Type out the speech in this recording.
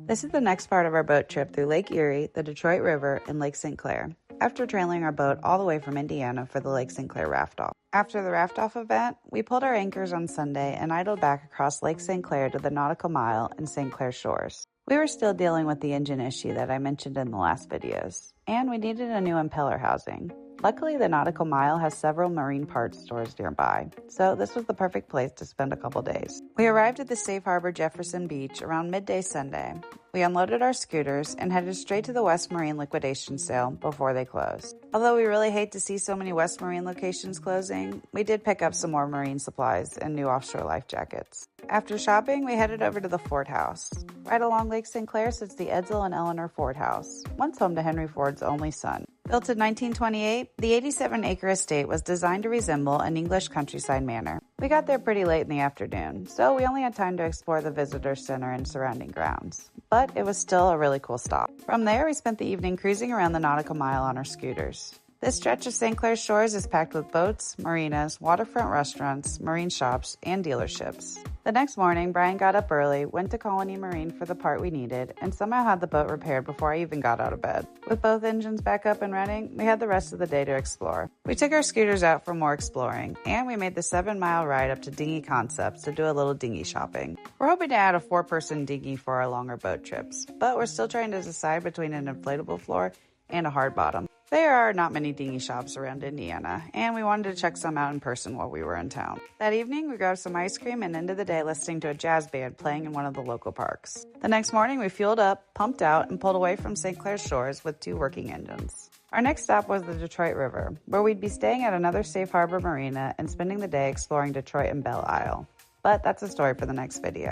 This is the next part of our boat trip through Lake Erie, the Detroit River, and Lake St. Clair, after trailing our boat all the way from Indiana for the Lake St. Clair raft-off. After the raft-off event, we pulled our anchors on Sunday and idled back across Lake St. Clair to the nautical mile and St. Clair shores. We were still dealing with the engine issue that I mentioned in the last videos, and we needed a new impeller housing. Luckily, the nautical mile has several marine parts stores nearby, so this was the perfect place to spend a couple days. We arrived at the Safe Harbor Jefferson Beach around midday Sunday. We unloaded our scooters and headed straight to the West Marine liquidation sale before they closed. Although we really hate to see so many West Marine locations closing, we did pick up some more marine supplies and new offshore life jackets. After shopping, we headed over to the Ford House. Right along Lake St. Clair sits the Edsel and Eleanor Ford House, once home to Henry Ford's only son. Built in 1928, the 87-acre estate was designed to resemble an English countryside manor. We got there pretty late in the afternoon, so we only had time to explore the visitor center and surrounding grounds. But it was still a really cool stop. From there, we spent the evening cruising around the nautical mile on our scooters. This stretch of St. Clair shores is packed with boats, marinas, waterfront restaurants, marine shops, and dealerships. The next morning, Brian got up early, went to Colony Marine for the part we needed, and somehow had the boat repaired before I even got out of bed. With both engines back up and running, we had the rest of the day to explore. We took our scooters out for more exploring, and we made the 7-mile ride up to Dinghy Concepts to do a little dinghy shopping. We're hoping to add a 4-person dinghy for our longer boat trips, but we're still trying to decide between an inflatable floor and a hard bottom. There are not many dinghy shops around Indiana, and we wanted to check some out in person while we were in town. That evening, we grabbed some ice cream and ended the day listening to a jazz band playing in one of the local parks. The next morning, we fueled up, pumped out, and pulled away from St. Clair shores with 2 working engines. Our next stop was the Detroit River, where we'd be staying at another Safe Harbor marina and spending the day exploring Detroit and Belle Isle. But that's a story for the next video.